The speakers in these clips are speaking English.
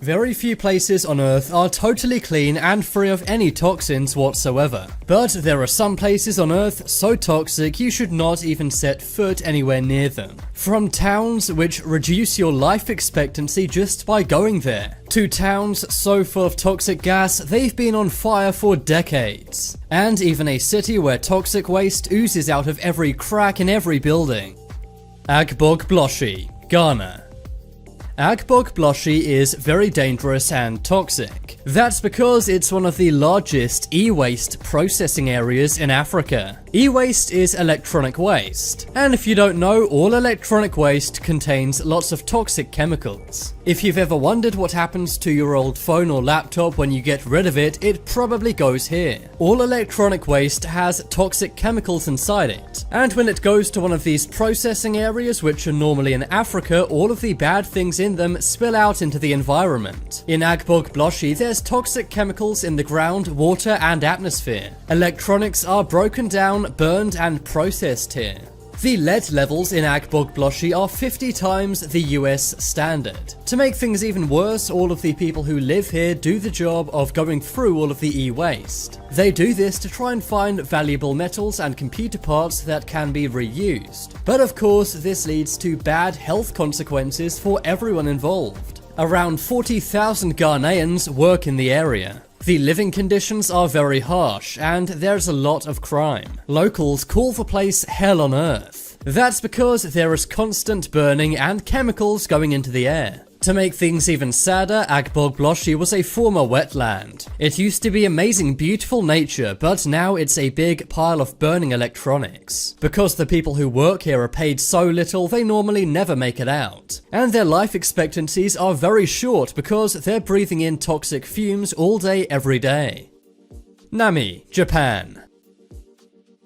Very few places on Earth are totally clean and free of any toxins whatsoever. But there are some places on Earth so toxic you should not even set foot anywhere near them. From towns which reduce your life expectancy just by going there, to towns so full of toxic gas they've been on fire for decades. And even a city where toxic waste oozes out of every crack in every building. Agbogbloshie, Ghana. Agbogbloshie is very dangerous and toxic. That's because it's one of the largest e-waste processing areas in Africa. E-waste is electronic waste, and if you don't know, all electronic waste contains lots of toxic chemicals. If you've ever wondered what happens to your old phone or laptop when you get rid of it, it probably goes here. All electronic waste has toxic chemicals inside it, and when it goes to one of these processing areas, which are normally in Africa, all of the bad things in them spill out into the environment. In Agbogbloshie, there's toxic chemicals in the ground, water, and atmosphere. Electronics are broken down, burned, and processed here. The lead levels in Agbogbloshie are 50 times the US standard. To make things even worse, all of the people who live here do the job of going through all of the e-waste. They do this to try and find valuable metals and computer parts that can be reused. But of course, this leads to bad health consequences for everyone involved. Around 40,000 Ghanaians work in the area. The living conditions are very harsh, and there's a lot of crime. Locals call the place hell on earth. That's because there is constant burning and chemicals going into the air. To make things even sadder, Agbogbloshie was a former wetland. It used to be amazing, beautiful nature, but now it's a big pile of burning electronics. Because the people who work here are paid so little, they normally never make it out. And their life expectancies are very short because they're breathing in toxic fumes all day, every day. Nami, Japan.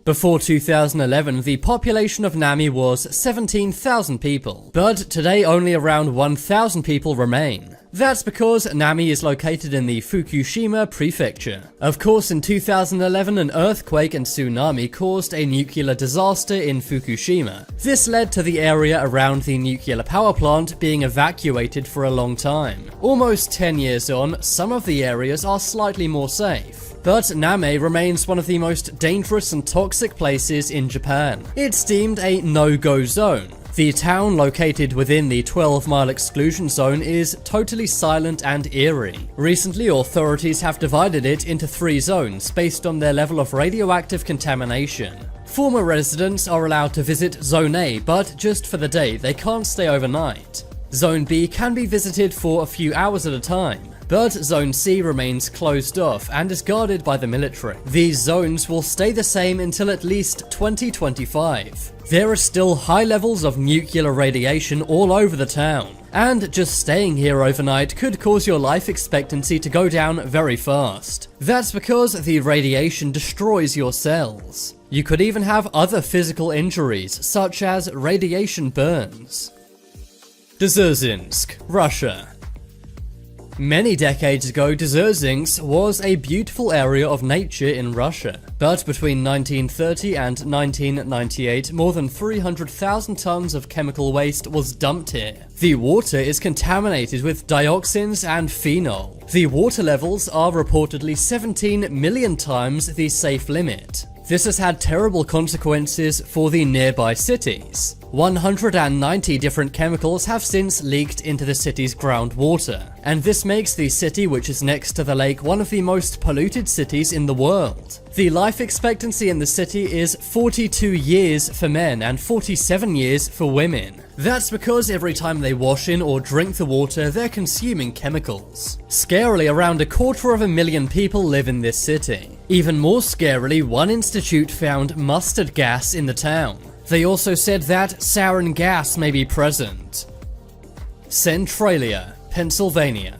Before 2011, the population of Nami was 17,000 people, but today only around 1,000 people remain. That's because Nami is located in the Fukushima prefecture. Of course, in 2011, an earthquake and tsunami caused a nuclear disaster in Fukushima. This led to the area around the nuclear power plant being evacuated for a long time. Almost 10 years on, some of the areas are slightly more safe. But Nami remains one of the most dangerous and toxic places in Japan. It's deemed a no-go zone. The town located within the 12-mile exclusion zone is totally silent and eerie. Recently, authorities have divided it into 3 zones based on their level of radioactive contamination. Former residents are allowed to visit Zone A, but just for the day, they can't stay overnight. Zone B can be visited for a few hours at a time. But Zone C remains closed off and is guarded by the military. These zones will stay the same until at least 2025. There are still high levels of nuclear radiation all over the town, and just staying here overnight could cause your life expectancy to go down very fast. That's because the radiation destroys your cells. You could even have other physical injuries, such as radiation burns. Dzержinsk, Russia. Many decades ago, Dzержinsk was a beautiful area of nature in Russia. But between 1930 and 1998, more than 300,000 tons of chemical waste was dumped here. The water is contaminated with dioxins and phenol. The water levels are reportedly 17 million times the safe limit. This has had terrible consequences for the nearby cities. 190 different chemicals have since leaked into the city's groundwater, and this makes the city, which is next to the lake, one of the most polluted cities in the world. The life expectancy in the city is 42 years for men and 47 years for women. That's because every time they wash in or drink the water, they're consuming chemicals. Scarily, around 250,000 people live in this city. Even more scarily, one institute found mustard gas in the town. They also said that sarin gas may be present. Centralia, Pennsylvania.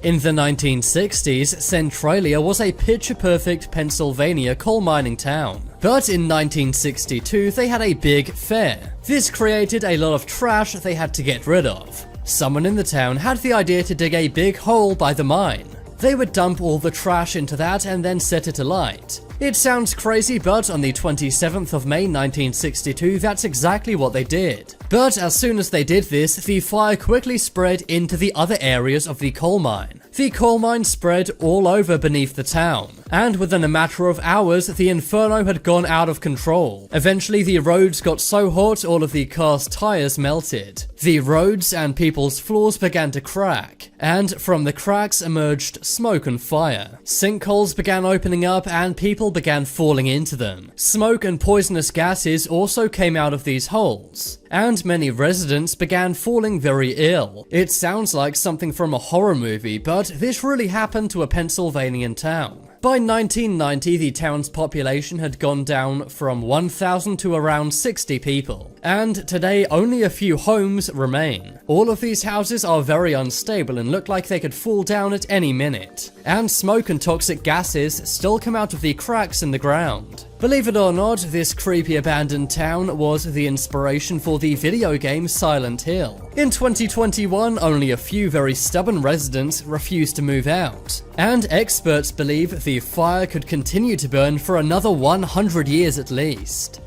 In the 1960s, Centralia was a picture-perfect Pennsylvania coal mining town. But in 1962, they had a big fair. This created a lot of trash they had to get rid of. Someone in the town had the idea to dig a big hole by the mine. They would dump all the trash into that and then set it alight. It sounds crazy, but on the 27th of May 1962, that's exactly what they did. But as soon as they did this, the fire quickly spread into the other areas of the coal mine. The coal mine spread all over beneath the town, and within a matter of hours, the inferno had gone out of control. Eventually, the roads got so hot, all of the car's tires melted. The roads and people's floors began to crack, and from the cracks emerged smoke and fire. Sinkholes began opening up, and people began falling into them. Smoke and poisonous gases also came out of these holes, and many residents began falling very ill. It sounds like something from a horror movie, but this really happened to a Pennsylvanian town. By 1990, the town's population had gone down from 1,000 to around 60 people, and today only a few homes remain. All of these houses are very unstable and look like they could fall down at any minute, and smoke and toxic gases still come out of the cracks in the ground. Believe it or not, this creepy abandoned town was the inspiration for the video game Silent Hill. In 2021, only a few very stubborn residents refused to move out, and experts believe the fire could continue to burn for another 100 years at least.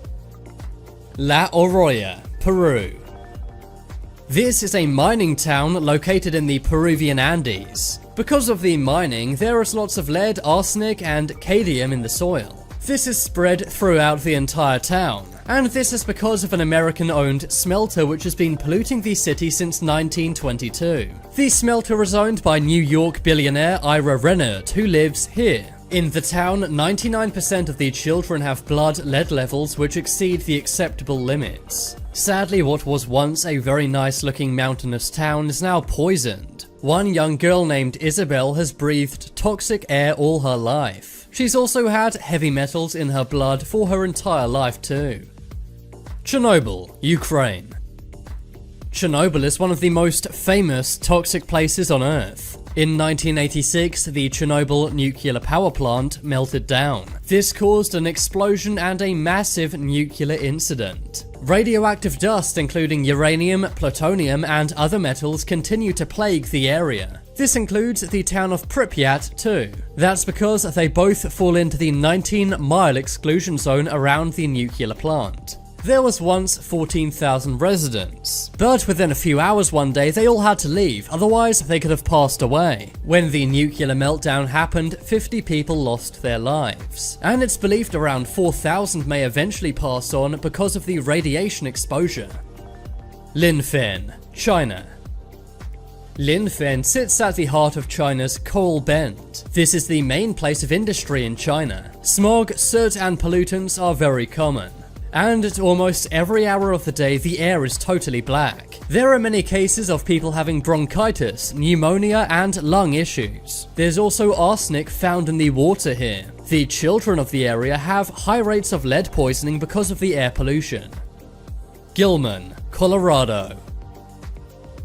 La Oroya, Peru. This is a mining town located in the Peruvian Andes. Because of the mining, there is lots of lead, arsenic, and cadmium in the soil. This is spread throughout the entire town, and this is because of an American-owned smelter which has been polluting the city since 1922. The smelter is owned by New York billionaire Ira Rennert, who lives here. In the town, 99% of the children have blood lead levels which exceed the acceptable limits. Sadly, what was once a very nice-looking mountainous town is now poisoned. One young girl named Isabel has breathed toxic air all her life. She's also had heavy metals in her blood for her entire life too. Chernobyl, Ukraine. Chernobyl is one of the most famous toxic places on Earth. In 1986, the Chernobyl nuclear power plant melted down. This caused an explosion and a massive nuclear incident. Radioactive dust, including uranium, plutonium, and other metals, continue to plague the area. This includes the town of Pripyat too. That's because they both fall into the 19-mile exclusion zone around the nuclear plant. There was once 14,000 residents, but within a few hours one day they all had to leave, otherwise they could have passed away. When the nuclear meltdown happened, 50 people lost their lives, and it's believed around 4,000 may eventually pass on because of the radiation exposure. Linfen, China. Linfen sits at the heart of China's Coal Bend. This is the main place of industry in China. Smog, soot, and pollutants are very common, and at almost every hour of the day the air is totally black. There are many cases of people having bronchitis, pneumonia, and lung issues. There's also arsenic found in the water here. The children of the area have high rates of lead poisoning because of the air pollution. Gilman, Colorado.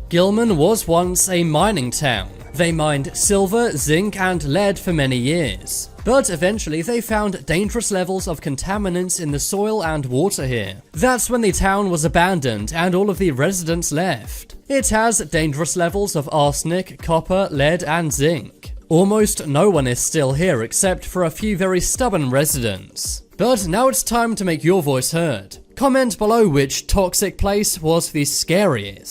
Gilman was once a mining town. They mined silver, zinc, and lead for many years, but eventually they found dangerous levels of contaminants in the soil and water here. That's when the town was abandoned and all of the residents left. It has dangerous levels of arsenic, copper, lead, and zinc. Almost no one is still here except for a few very stubborn residents. But now it's time to make your voice heard. Comment below which toxic place was the scariest.